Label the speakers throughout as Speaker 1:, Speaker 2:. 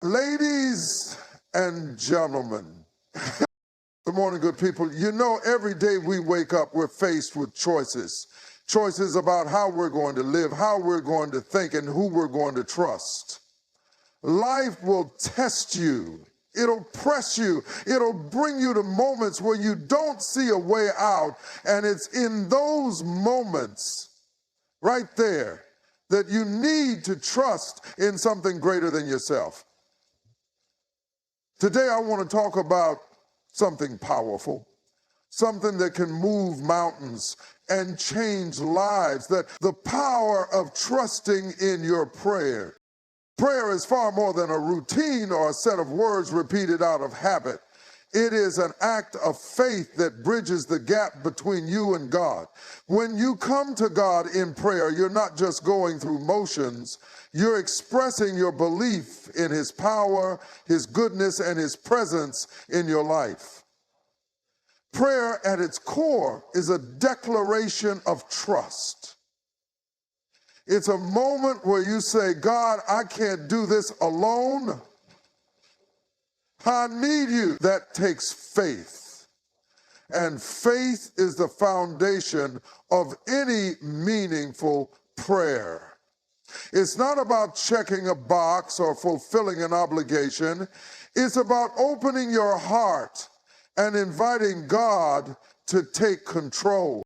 Speaker 1: Ladies and gentlemen, good morning, good people. You know, every day we wake up, we're faced with choices. Choices about how we're going to live, how we're going to think, and who we're going to trust. Life will test you. It'll press you. It'll bring you to moments where you don't see a way out. And it's in those moments right there that you need to trust in something greater than yourself. Today, I want to talk about something powerful, something that can move mountains and change lives, that the power of trusting in your prayer. Prayer is far more than a routine or a set of words repeated out of habit. It is an act of faith that bridges the gap between you and God. When you come to God in prayer, you're not just going through motions, you're expressing your belief in His power, His goodness, and His presence in your life. Prayer at its core is a declaration of trust. It's a moment where you say, God, I can't do this alone. I need you. That takes faith. And faith is the foundation of any meaningful prayer. It's not about checking a box or fulfilling an obligation. It's about opening your heart and inviting God to take control.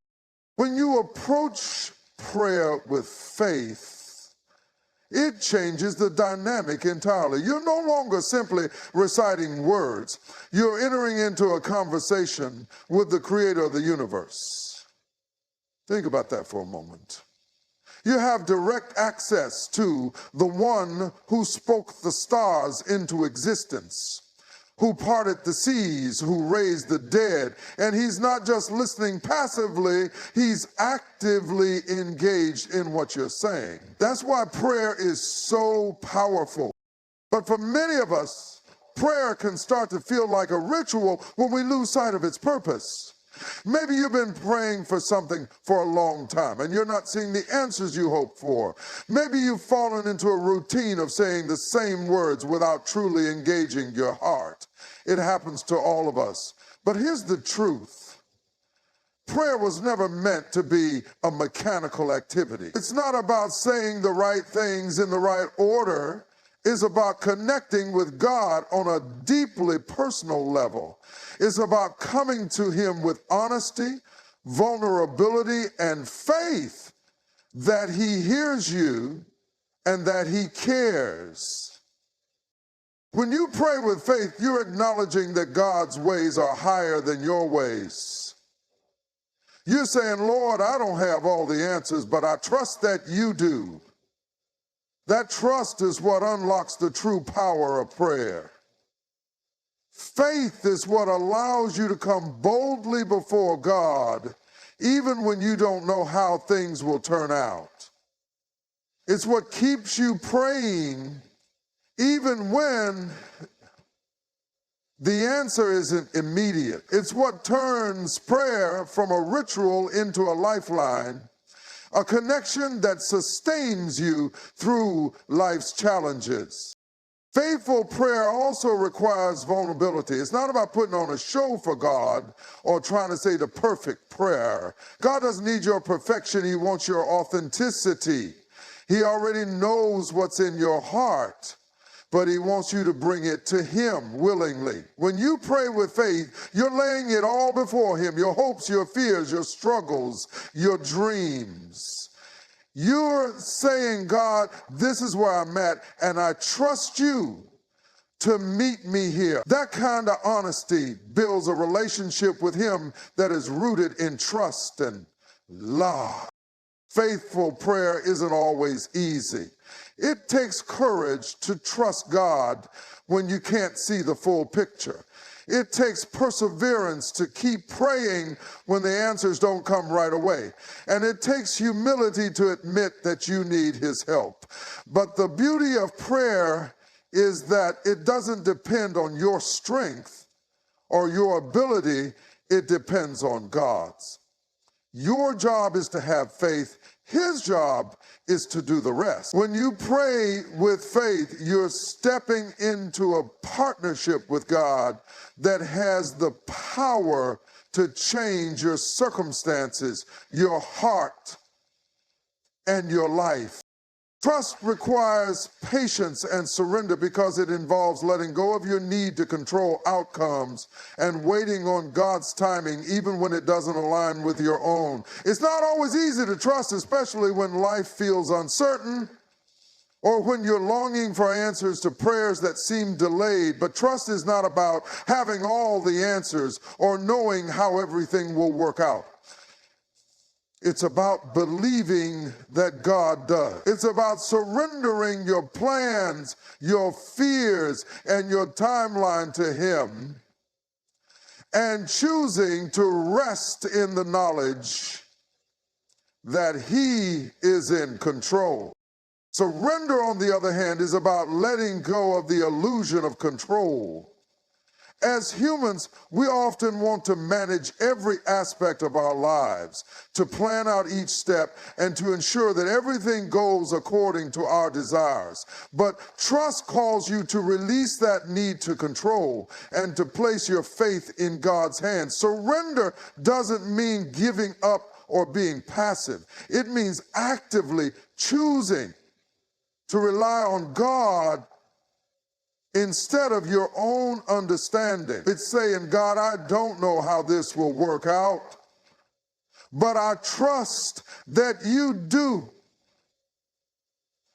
Speaker 1: When you approach prayer with faith, it changes the dynamic entirely. You're no longer simply reciting words. You're entering into a conversation with the creator of the universe. Think about that for a moment. You have direct access to the one who spoke the stars into existence, who parted the seas, who raised the dead. And he's not just listening passively, he's actively engaged in what you're saying. That's why prayer is so powerful. But for many of us, prayer can start to feel like a ritual when we lose sight of its purpose. Maybe you've been praying for something for a long time and you're not seeing the answers you hoped for. Maybe you've fallen into a routine of saying the same words without truly engaging your heart. It happens to all of us. But here's the truth. Prayer was never meant to be a mechanical activity. It's not about saying the right things in the right order. It's about connecting with God on a deeply personal level. It's about coming to Him with honesty, vulnerability, and faith that He hears you and that He cares. When you pray with faith, you're acknowledging that God's ways are higher than your ways. You're saying, Lord, I don't have all the answers, but I trust that you do. That trust is what unlocks the true power of prayer. Faith is what allows you to come boldly before God, even when you don't know how things will turn out. It's what keeps you praying, even when the answer isn't immediate. It's what turns prayer from a ritual into a lifeline, a connection that sustains you through life's challenges. Faithful prayer also requires vulnerability. It's not about putting on a show for God or trying to say the perfect prayer. God doesn't need your perfection. He wants your authenticity. He already knows what's in your heart, but He wants you to bring it to Him willingly. When you pray with faith, you're laying it all before Him, your hopes, your fears, your struggles, your dreams. You're saying, God, this is where I'm at, and I trust you to meet me here. That kind of honesty builds a relationship with Him that is rooted in trust and love. Faithful prayer isn't always easy. It takes courage to trust God when you can't see the full picture. It takes perseverance to keep praying when the answers don't come right away. And it takes humility to admit that you need His help. But the beauty of prayer is that it doesn't depend on your strength or your ability. It depends on God's. Your job is to have faith. His job is to do the rest. When you pray with faith, you're stepping into a partnership with God that has the power to change your circumstances, your heart, and your life. Trust requires patience and surrender because it involves letting go of your need to control outcomes and waiting on God's timing even when it doesn't align with your own. It's not always easy to trust, especially when life feels uncertain or when you're longing for answers to prayers that seem delayed. But trust is not about having all the answers or knowing how everything will work out. It's about believing that God does. It's about surrendering your plans, your fears, and your timeline to Him and choosing to rest in the knowledge that He is in control. Surrender, on the other hand, is about letting go of the illusion of control. As humans, we often want to manage every aspect of our lives, to plan out each step, and to ensure that everything goes according to our desires. But trust calls you to release that need to control and to place your faith in God's hands. Surrender doesn't mean giving up or being passive. It means actively choosing to rely on God instead of your own understanding. It's saying, God, I don't know how this will work out, but I trust that you do.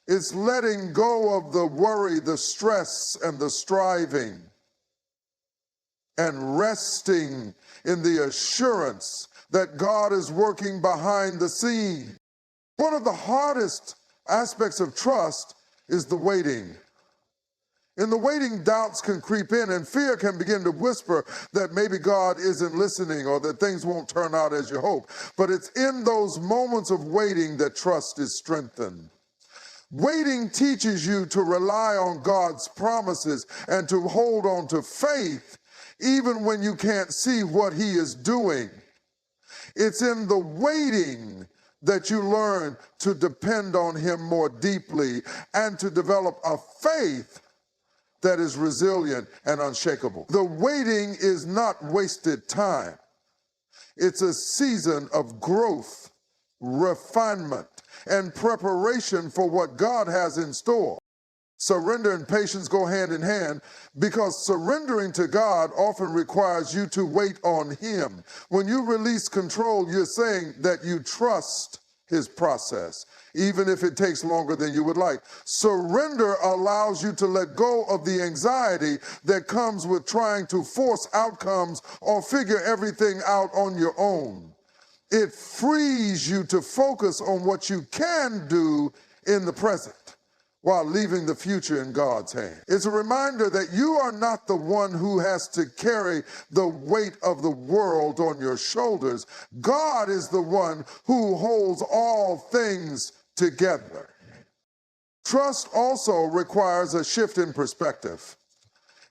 Speaker 1: It's letting go of the worry, the stress, and the striving, and resting in the assurance that God is working behind the scene. One of the hardest aspects of trust is the waiting. In the waiting, doubts can creep in and fear can begin to whisper that maybe God isn't listening or that things won't turn out as you hope. But it's in those moments of waiting that trust is strengthened. Waiting teaches you to rely on God's promises and to hold on to faith even when you can't see what He is doing. It's in the waiting that you learn to depend on Him more deeply and to develop a faith that is resilient and unshakable. The waiting is not wasted time. It's a season of growth, refinement, and preparation for what God has in store. Surrender and patience go hand in hand because surrendering to God often requires you to wait on Him. When you release control, you're saying that you trust His process, even if it takes longer than you would like. Surrender allows you to let go of the anxiety that comes with trying to force outcomes or figure everything out on your own. It frees you to focus on what you can do in the present while leaving the future in God's hand. It's a reminder that you are not the one who has to carry the weight of the world on your shoulders. God is the one who holds all things together. Trust also requires a shift in perspective.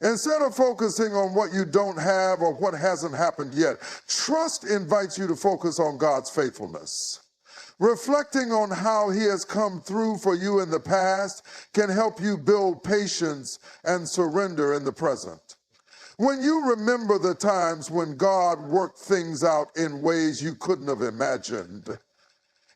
Speaker 1: Instead of focusing on what you don't have or what hasn't happened yet, trust invites you to focus on God's faithfulness. Reflecting on how He has come through for you in the past can help you build patience and surrender in the present. When you remember the times when God worked things out in ways you couldn't have imagined,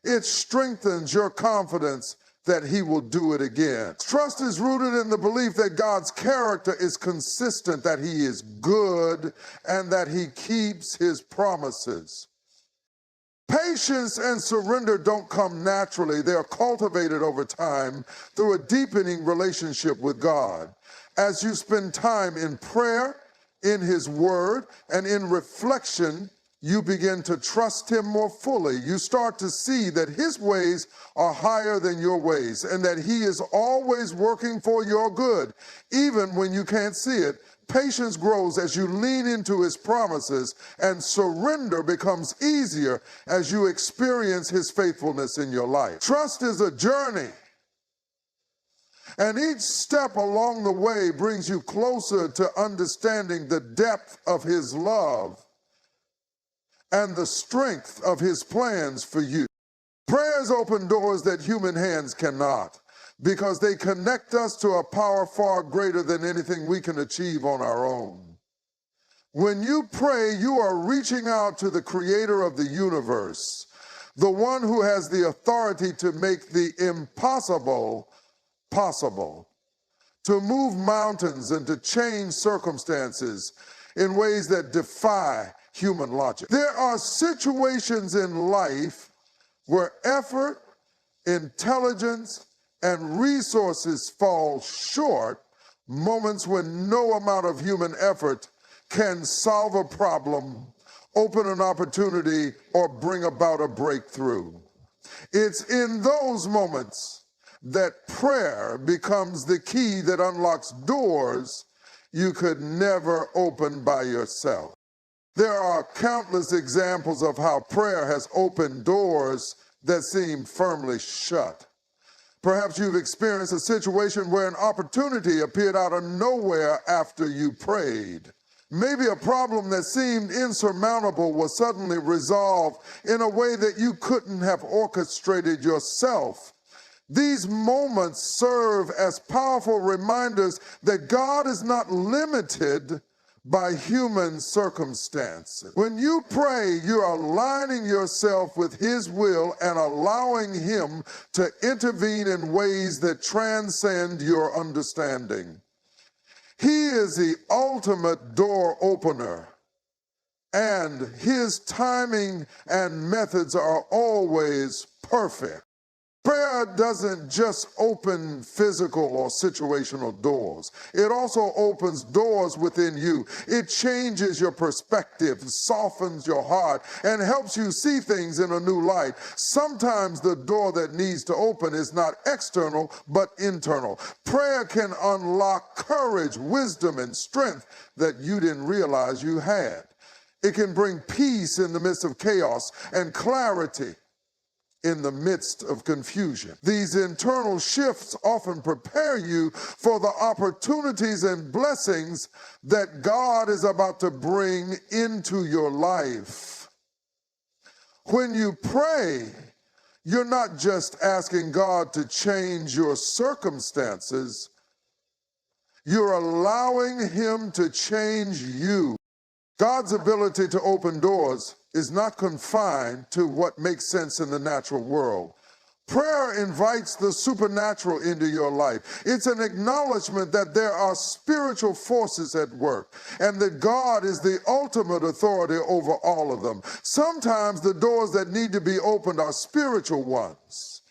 Speaker 1: it strengthens your confidence that He will do it again. Trust is rooted in the belief that God's character is consistent, that He is good, and that He keeps His promises. Patience and surrender don't come naturally. They are cultivated over time through a deepening relationship with God. As you spend time in prayer, in His Word, and in reflection, you begin to trust Him more fully. You start to see that His ways are higher than your ways and that He is always working for your good, even when you can't see it. Patience grows as you lean into His promises, and surrender becomes easier as you experience His faithfulness in your life. Trust is a journey, and each step along the way brings you closer to understanding the depth of His love and the strength of His plans for you. Prayer Prayers open doors that human hands cannot, because they connect us to a power far greater than anything we can achieve on our own. When you pray, you are reaching out to the creator of the universe, the one who has the authority to make the impossible possible, to move mountains and to change circumstances in ways that defy human logic. There are situations in life where effort, intelligence, and resources fall short, moments when no amount of human effort can solve a problem, open an opportunity, or bring about a breakthrough. It's in those moments that prayer becomes the key that unlocks doors you could never open by yourself. There are countless examples of how prayer has opened doors that seem firmly shut. Perhaps you've experienced a situation where an opportunity appeared out of nowhere after you prayed. Maybe a problem that seemed insurmountable was suddenly resolved in a way that you couldn't have orchestrated yourself. These moments serve as powerful reminders that God is not limited by human circumstances. When you pray, you're aligning yourself with His will and allowing Him to intervene in ways that transcend your understanding. He is the ultimate door opener, and His timing and methods are always perfect. Prayer doesn't just open physical or situational doors. It also opens doors within you. It changes your perspective, softens your heart, and helps you see things in a new light. Sometimes the door that needs to open is not external, but internal. Prayer can unlock courage, wisdom, and strength that you didn't realize you had. It can bring peace in the midst of chaos and clarity in the midst of confusion. These internal shifts often prepare you for the opportunities and blessings that God is about to bring into your life. When you pray, you're not just asking God to change your circumstances, you're allowing Him to change you. God's ability to open doors is not confined to what makes sense in the natural world. Prayer invites the supernatural into your life. It's an acknowledgement that there are spiritual forces at work and that God is the ultimate authority over all of them. Sometimes the doors that need to be opened are spiritual ones.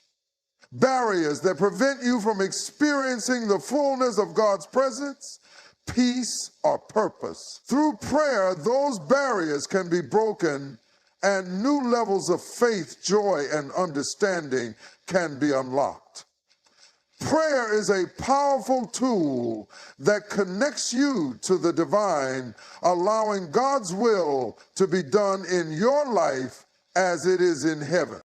Speaker 1: Barriers that prevent you from experiencing the fullness of God's presence, peace, or purpose. Through prayer, those barriers can be broken and new levels of faith, joy, and understanding can be unlocked. Prayer is a powerful tool that connects you to the divine, allowing God's will to be done in your life as it is in heaven.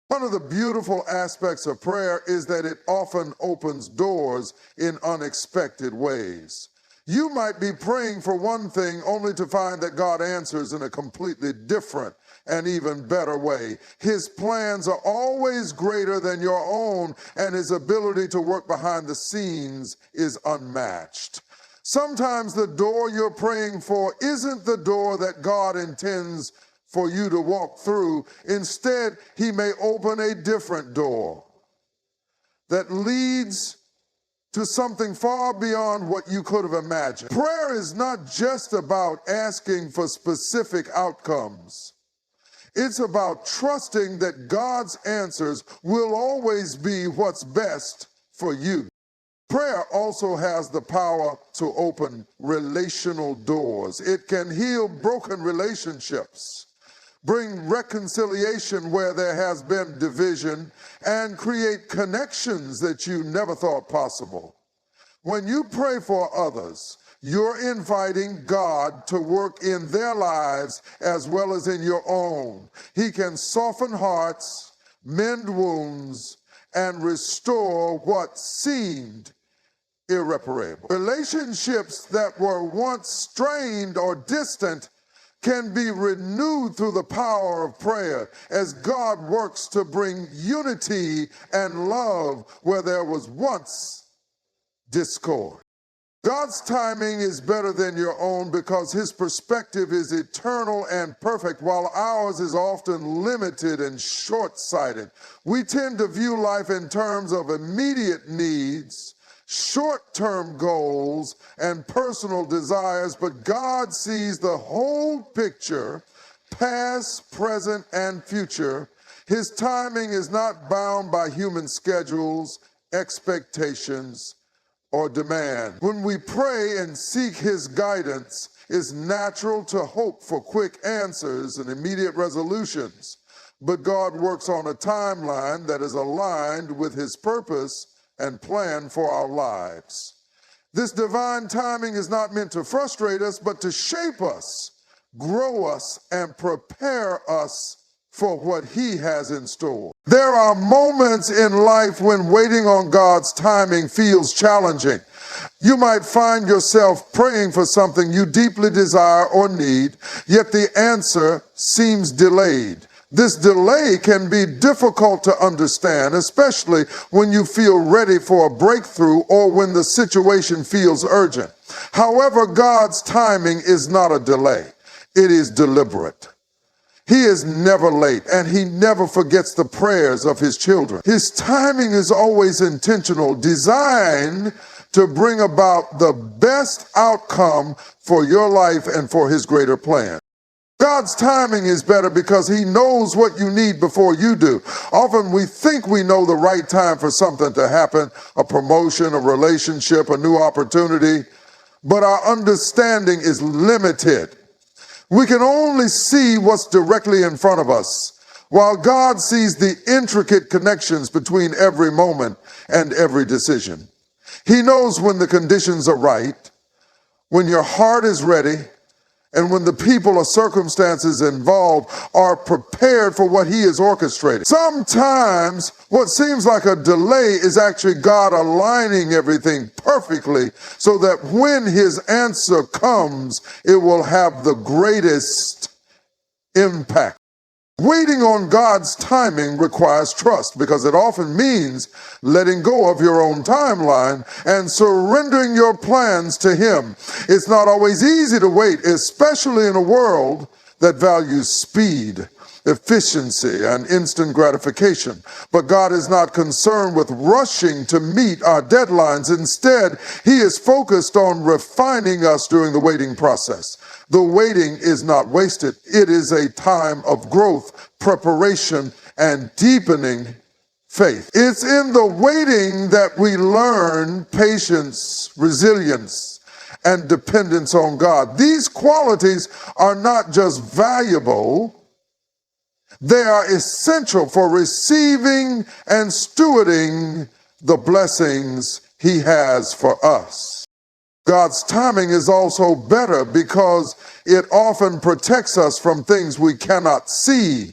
Speaker 1: One of the beautiful aspects of prayer is that it often opens doors in unexpected ways. You might be praying for one thing only to find that God answers in a completely different and even better way. His plans are always greater than your own, and His ability to work behind the scenes is unmatched. Sometimes the door you're praying for isn't the door that God intends for you to walk through. Instead, He may open a different door that leads to something far beyond what you could have imagined. Prayer is not just about asking for specific outcomes. It's about trusting that God's answers will always be what's best for you. Prayer also has the power to open relational doors. It can heal broken relationships, bring reconciliation where there has been division, and create connections that you never thought possible. When you pray for others, you're inviting God to work in their lives as well as in your own. He can soften hearts, mend wounds, and restore what seemed irreparable. Relationships that were once strained or distant can be renewed through the power of prayer as God works to bring unity and love where there was once discord. God's timing is better than your own because his perspective is eternal and perfect, while ours is often limited and short-sighted. We tend to view life in terms of immediate needs, short-term goals, and personal desires, but God sees the whole picture, past, present, and future. His timing is not bound by human schedules, expectations, or demand. When we pray and seek his guidance, it's natural to hope for quick answers and immediate resolutions. But God works on a timeline that is aligned with his purpose and plan for our lives. This divine timing is not meant to frustrate us, but to shape us, grow us, and prepare us for what he has in store. There are moments in life when waiting on God's timing feels challenging. You might find yourself praying for something you deeply desire or need, yet the answer seems delayed. This delay can be difficult to understand, especially when you feel ready for a breakthrough or when the situation feels urgent. However, God's timing is not a delay. It is deliberate. He is never late, and he never forgets the prayers of his children. His timing is always intentional, designed to bring about the best outcome for your life and for his greater plan. God's timing is better because he knows what you need before you do. Often we think we know the right time for something to happen, a promotion, a relationship, a new opportunity, but our understanding is limited. We can only see what's directly in front of us, while God sees the intricate connections between every moment and every decision. He knows when the conditions are right, when your heart is ready, and when the people or circumstances involved are prepared for what he is orchestrating. Sometimes what seems like a delay is actually God aligning everything perfectly so that when his answer comes, it will have the greatest impact. Waiting on God's timing requires trust because it often means letting go of your own timeline and surrendering your plans to him. It's not always easy to wait, especially in a world that values speed, efficiency, and instant gratification. But God is not concerned with rushing to meet our deadlines. Instead, he is focused on refining us during the waiting process. The waiting is not wasted. It is a time of growth, preparation, and deepening faith. It's in the waiting that we learn patience, resilience, and dependence on God. These qualities are not just valuable, they are essential for receiving and stewarding the blessings he has for us. God's timing is also better because it often protects us from things we cannot see.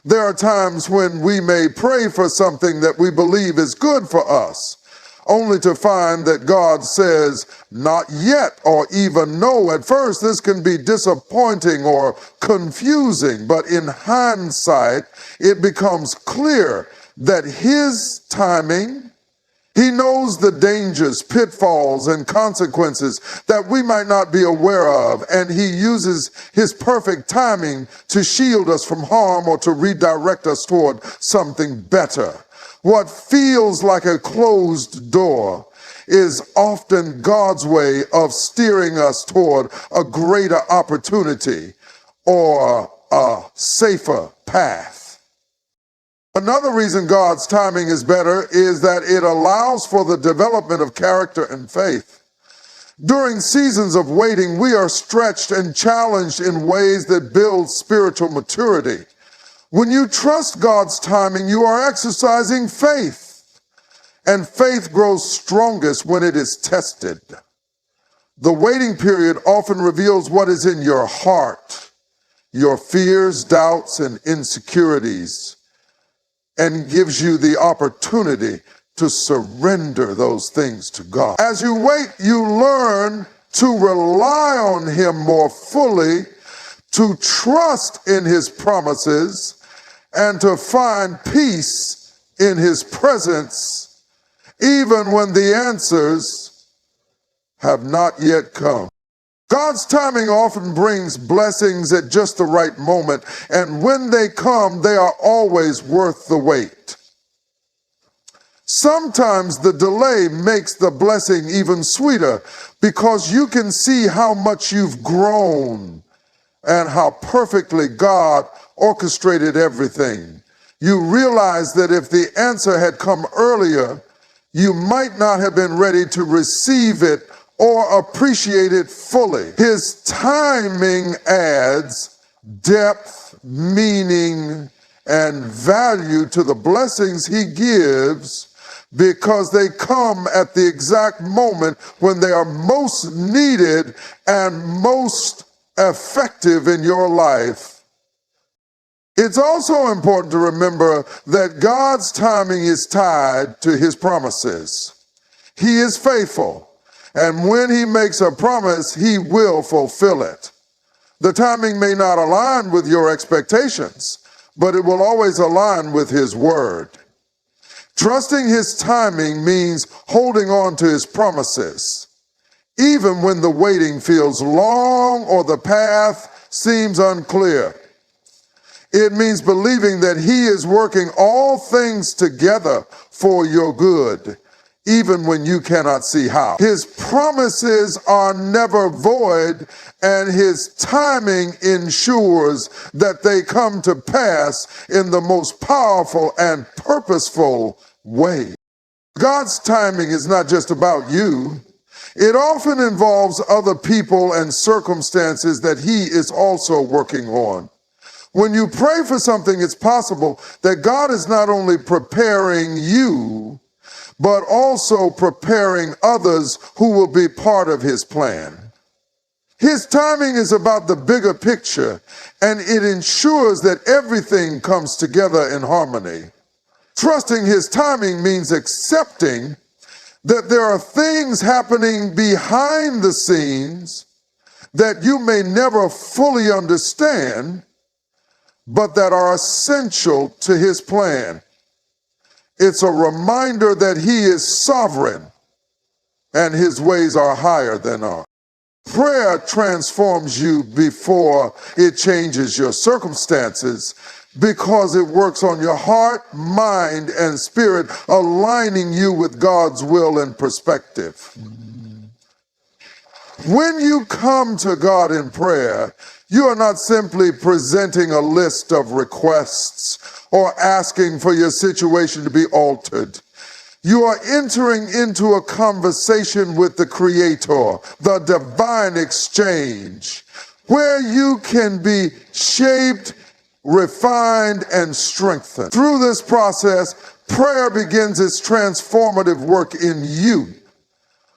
Speaker 1: There are times when we may pray for something that we believe is good for us, only to find that God says, not yet, or even no. At first, this can be disappointing or confusing, but in hindsight, it becomes clear that his timing, he knows the dangers, pitfalls, and consequences that we might not be aware of, and he uses his perfect timing to shield us from harm or to redirect us toward something better. What feels like a closed door is often God's way of steering us toward a greater opportunity or a safer path. Another reason God's timing is better is that it allows for the development of character and faith. During seasons of waiting, we are stretched and challenged in ways that build spiritual maturity. When you trust God's timing, you are exercising faith, and faith grows strongest when it is tested. The waiting period often reveals what is in your heart, your fears, doubts, and insecurities, and gives you the opportunity to surrender those things to God. As you wait, you learn to rely on him more fully, to trust in his promises, and to find peace in his presence, even when the answers have not yet come. God's timing often brings blessings at just the right moment, and when they come, they are always worth the wait. Sometimes the delay makes the blessing even sweeter because you can see how much you've grown and how perfectly God orchestrated everything. You realize that if the answer had come earlier, you might not have been ready to receive it or appreciate it fully. His timing adds depth, meaning, and value to the blessings he gives because they come at the exact moment when they are most needed and most effective in your life. It's also important to remember that God's timing is tied to his promises. He is faithful, and when he makes a promise, he will fulfill it. The timing may not align with your expectations, but it will always align with his word. Trusting his timing means holding on to his promises, even when the waiting feels long or the path seems unclear. It means believing that he is working all things together for your good, even when you cannot see how. His promises are never void, and his timing ensures that they come to pass in the most powerful and purposeful way. God's timing is not just about you. It often involves other people and circumstances that he is also working on. When you pray for something, it's possible that God is not only preparing you, but also preparing others who will be part of his plan. His timing is about the bigger picture, and it ensures that everything comes together in harmony. Trusting his timing means accepting that there are things happening behind the scenes that you may never fully understand, but that are essential to his plan. It's a reminder that he is sovereign and his ways are higher than ours. Prayer transforms you before it changes your circumstances because it works on your heart, mind, and spirit, aligning you with God's will and perspective. When you come to God in prayer, you are not simply presenting a list of requests or asking for your situation to be altered. You are entering into a conversation with the Creator, the divine exchange, where you can be shaped, refined, and strengthened. Through this process, prayer begins its transformative work in you,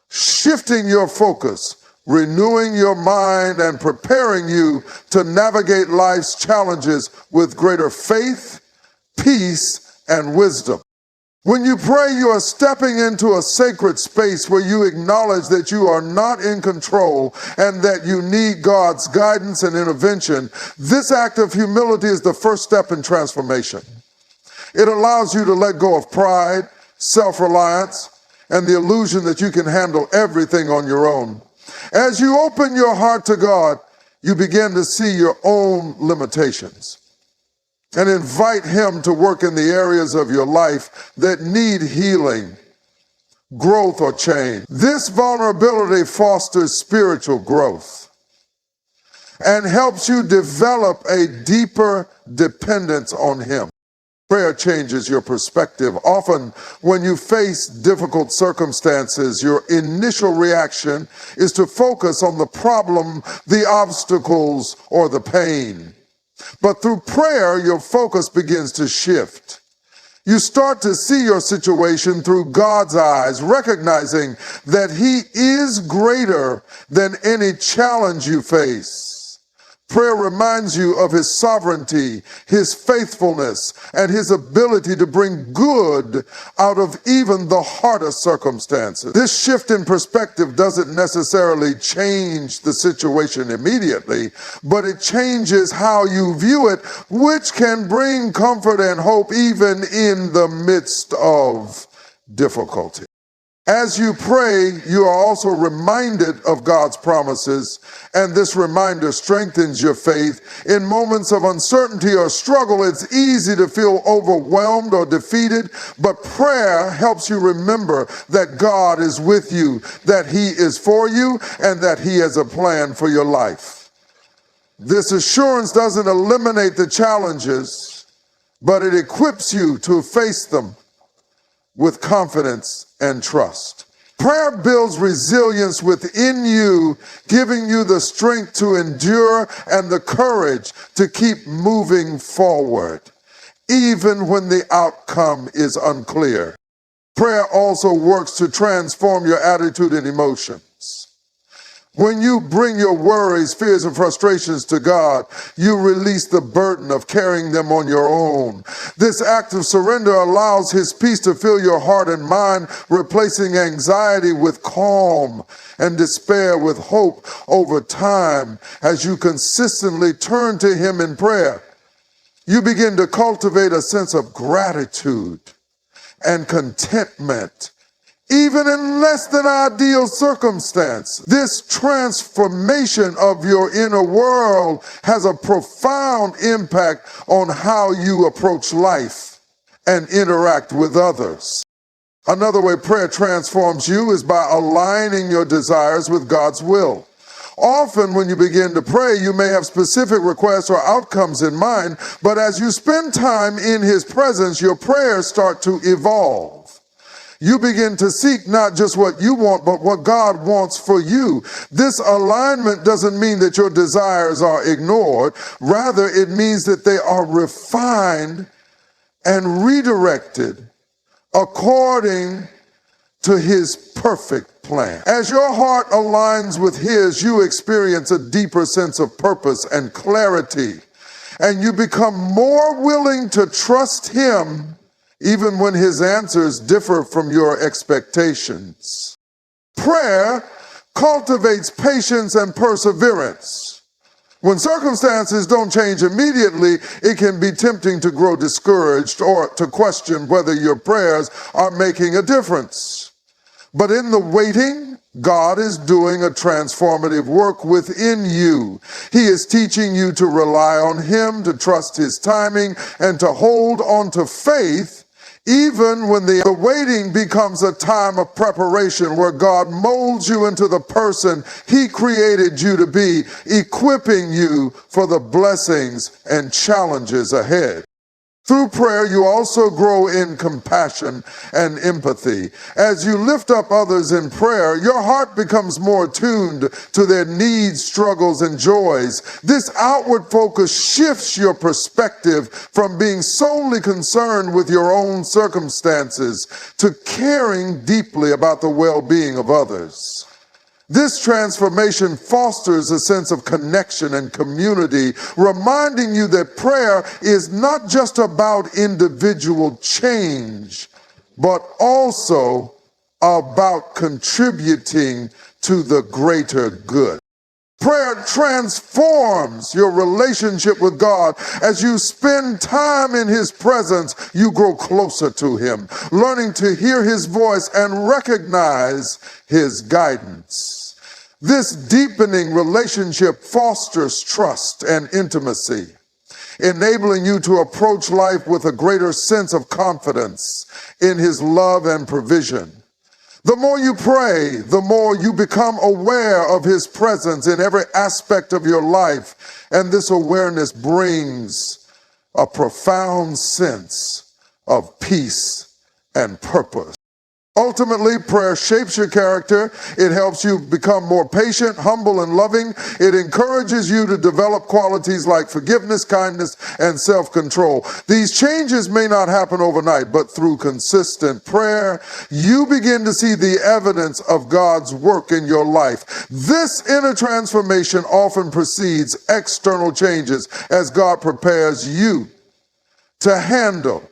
Speaker 1: shifting your focus, renewing your mind, and preparing you to navigate life's challenges with greater faith, peace, and wisdom. When you pray, you are stepping into a sacred space where you acknowledge that you are not in control and that you need God's guidance and intervention. This act of humility is the first step in transformation. It allows you to let go of pride, self-reliance, and the illusion that you can handle everything on your own. As you open your heart to God, you begin to see your own limitations and invite him to work in the areas of your life that need healing, growth, or change. This vulnerability fosters spiritual growth and helps you develop a deeper dependence on him. Prayer changes your perspective. Often, when you face difficult circumstances, your initial reaction is to focus on the problem, the obstacles, or the pain. But through prayer, your focus begins to shift. You start to see your situation through God's eyes, recognizing that he is greater than any challenge you face. Prayer reminds you of his sovereignty, his faithfulness, and his ability to bring good out of even the hardest circumstances. This shift in perspective doesn't necessarily change the situation immediately, but it changes how you view it, which can bring comfort and hope even in the midst of difficulty. As you pray, you are also reminded of God's promises, and this reminder strengthens your faith. In moments of uncertainty or struggle, it's easy to feel overwhelmed or defeated, but prayer helps you remember that God is with you, that he is for you, and that he has a plan for your life. This assurance doesn't eliminate the challenges, but it equips you to face them with confidence and trust. Prayer builds resilience within you, giving you the strength to endure and the courage to keep moving forward, even when the outcome is unclear. Prayer also works to transform your attitude and emotions. When you bring your worries, fears, and frustrations to God, you release the burden of carrying them on your own. This act of surrender allows his peace to fill your heart and mind, replacing anxiety with calm and despair with hope. Over time, as you consistently turn to him in prayer, you begin to cultivate a sense of gratitude and contentment, even in less than ideal circumstance. This transformation of your inner world has a profound impact on how you approach life and interact with others. Another way prayer transforms you is by aligning your desires with God's will. Often when you begin to pray, you may have specific requests or outcomes in mind, but as you spend time in his presence, your prayers start to evolve. You begin to seek not just what you want, but what God wants for you. This alignment doesn't mean that your desires are ignored. Rather, it means that they are refined and redirected according to his perfect plan. As your heart aligns with his, you experience a deeper sense of purpose and clarity, and you become more willing to trust him even when his answers differ from your expectations. Prayer cultivates patience and perseverance. When circumstances don't change immediately, it can be tempting to grow discouraged or to question whether your prayers are making a difference. But in the waiting, God is doing a transformative work within you. He is teaching you to rely on him, to trust his timing, and to hold on to faith even when the waiting becomes a time of preparation where God molds you into the person he created you to be, equipping you for the blessings and challenges ahead. Through prayer, you also grow in compassion and empathy. As you lift up others in prayer, your heart becomes more attuned to their needs, struggles, and joys. This outward focus shifts your perspective from being solely concerned with your own circumstances to caring deeply about the well-being of others. This transformation fosters a sense of connection and community, reminding you that prayer is not just about individual change, but also about contributing to the greater good. Prayer transforms your relationship with God. As you spend time in his presence, you grow closer to him, learning to hear his voice and recognize his guidance. This deepening relationship fosters trust and intimacy, enabling you to approach life with a greater sense of confidence in his love and provision. The more you pray, the more you become aware of his presence in every aspect of your life, and this awareness brings a profound sense of peace and purpose. Ultimately, prayer shapes your character. It helps you become more patient, humble, and loving. It encourages you to develop qualities like forgiveness, kindness, and self-control. These changes may not happen overnight, but through consistent prayer, you begin to see the evidence of God's work in your life. This inner transformation often precedes external changes as God prepares you to handle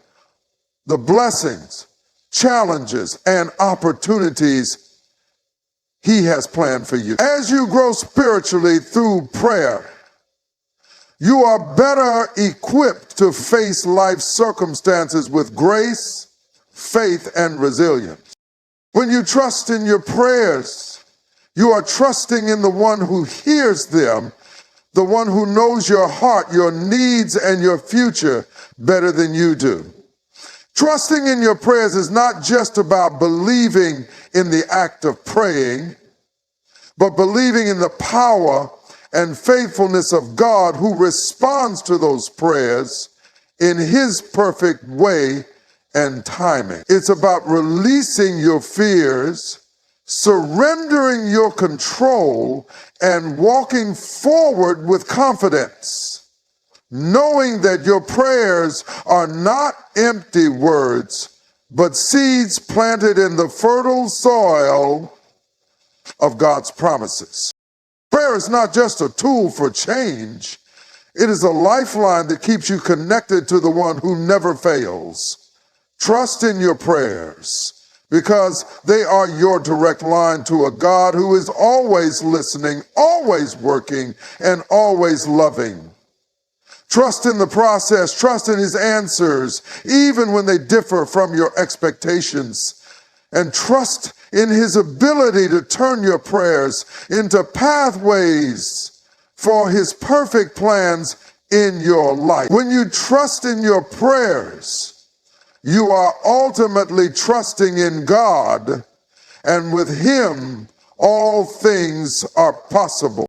Speaker 1: the blessings, challenges, and opportunities He has planned for you. As you grow spiritually through prayer, you are better equipped to face life's circumstances with grace, faith, and resilience. When you trust in your prayers, you are trusting in the one who hears them, the one who knows your heart, your needs, and your future better than you do. Trusting in your prayers is not just about believing in the act of praying, but believing in the power and faithfulness of God who responds to those prayers in His perfect way and timing. It's about releasing your fears, surrendering your control, and walking forward with confidence, knowing that your prayers are not empty words, but seeds planted in the fertile soil of God's promises. Prayer is not just a tool for change. It is a lifeline that keeps you connected to the one who never fails. Trust in your prayers because they are your direct line to a God who is always listening, always working, and always loving. Trust in the process, trust in His answers, even when they differ from your expectations. And trust in His ability to turn your prayers into pathways for His perfect plans in your life. When you trust in your prayers, you are ultimately trusting in God, and with Him, all things are possible.